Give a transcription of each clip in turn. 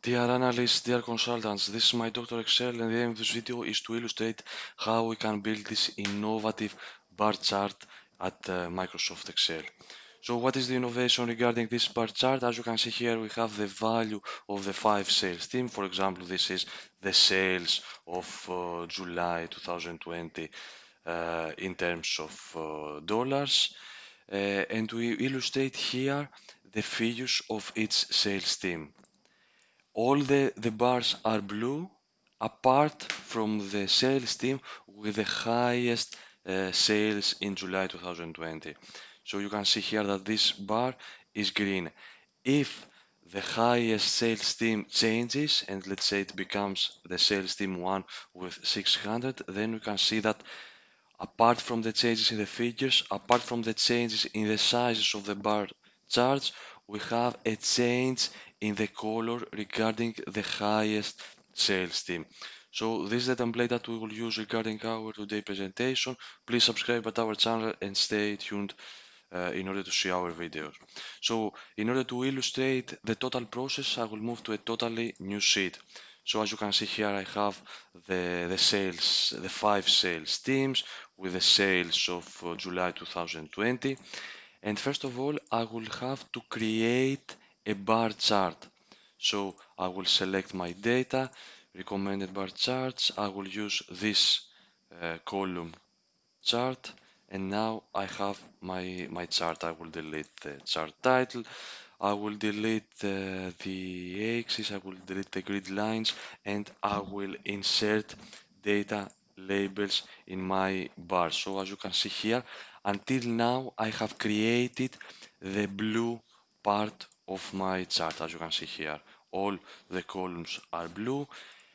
Dear analysts, dear consultants, this is my Dr. Excel, and the aim of this video is to illustrate how we can build this innovative bar chart at Microsoft Excel. So what is the innovation regarding this bar chart? As you can see here, we have the value of the 5 sales team. For example, this is the sales of July 2020 in terms of dollars. And we illustrate here the figures of each sales team. All the bars are blue apart from the sales team with the highest sales in July 2020. So you can see here that this bar is green. If the highest sales team changes and let's say it becomes the sales team 1 with 600, then we can see that apart from the changes in the figures, apart from the changes in the sizes of the bar charts, we have a change in the color regarding the highest sales team. So this is the template that we will use regarding our today presentation. Please subscribe at our channel and stay tuned in order to see our videos. So in order to illustrate the total process, I will move to a totally new sheet. So as you can see here, I have the sales, the 5 sales teams with the sales of July 2020. And first of all, I will have to create a bar chart. So I will select my data, recommended bar charts. I will use this column chart, and now I have my chart. I will delete the chart title, I will delete the axis, I will delete the grid lines, and I will insert data labels in my bar. So as you can see here, until now I have created the blue part of my chart. As you can see here, all the columns are blue.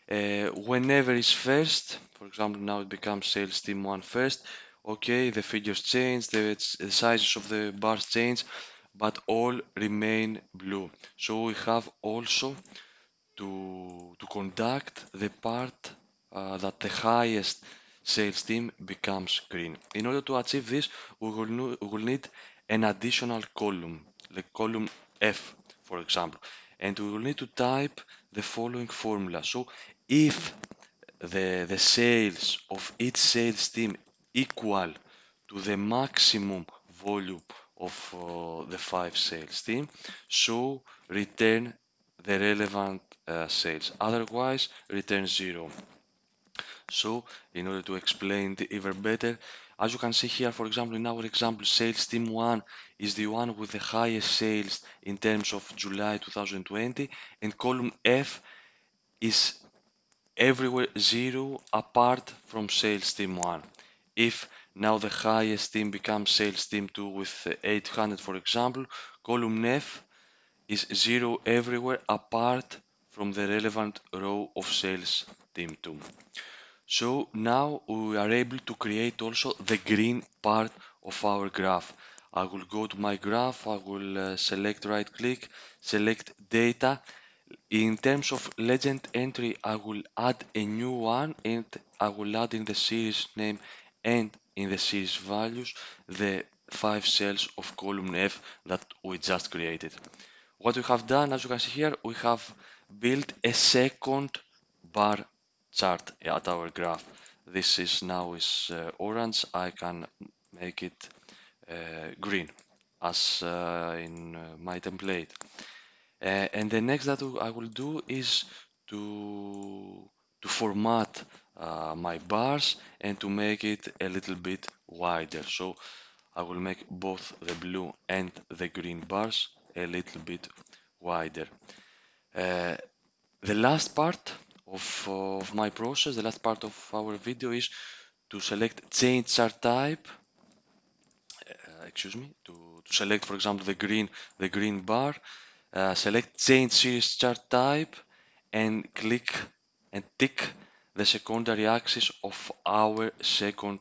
Whenever it's first, for example, now it becomes sales team 1 first, okay, the figures change, the sizes of the bars change, but all remain blue. So we have also to conduct the part that the highest sales team becomes green. In order to achieve this, we will need an additional column, the column F, for example, and we will need to type the following formula. So if the sales of each sales team equal to the maximum volume of the 5 sales team, so return the relevant sales, otherwise return 0. So in order to explain it even better, as you can see here, for example, in our example, sales team 1 is the one with the highest sales in terms of July 2020, and column F is everywhere 0 apart from sales team 1. If now the highest team becomes sales team 2 with 800, for example, column F is 0 everywhere apart from the relevant row of sales team 2. So now we are able to create also the green part of our graph. I will go to my graph, I will select right click, select data. In terms of legend entry, I will add a new one and I will add in the series name and in the series values the 5 cells of column F that we just created. What we have done, as you can see here, we have built a second bar chart at our graph. This is now is orange. I can make it green as in my template. And the next that I will do is to format my bars and to make it a little bit wider. So I will make both the blue and the green bars a little bit wider. Uh, the last part of my process, the last part of our video is to select change chart type. Excuse me, to select, for example, the green bar. Select change series chart type and click and tick the secondary axis of our second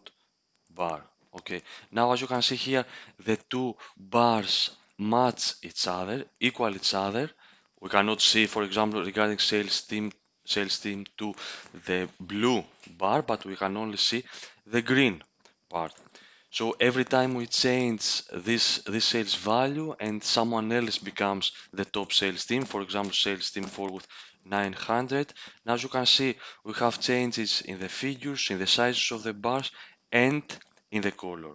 bar. Okay, now as you can see here, the two bars match each other, equal each other. We cannot see, for example, regarding sales team 2, the blue bar, but we can only see the green part. So every time we change this sales value and someone else becomes the top sales team, for example, sales team 4 with 900. Now as you can see, we have changes in the figures, in the sizes of the bars, and in the color.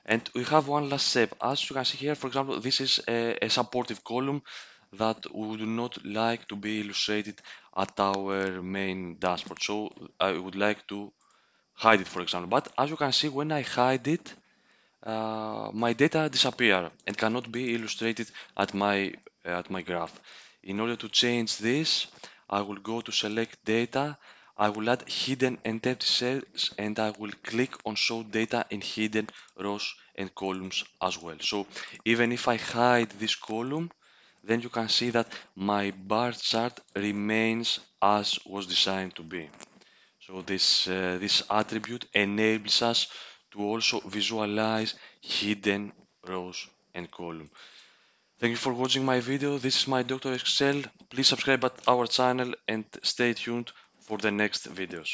And we have one last step. As you can see here, for example, this is a supportive column that we would not like to be illustrated at our main dashboard. So I would like to hide it, for example. But as you can see, when I hide it, my data disappear and cannot be illustrated at my graph. In order to change this, I will go to select data. I will add hidden and empty cells, and I will click on show data in hidden rows and columns as well. So even if I hide this column, then you can see that my bar chart remains as was designed to be. So this attribute enables us to also visualize hidden rows and columns. Thank you for watching my video. This is my Dr. Excel. Please subscribe at our channel and stay tuned for the next videos.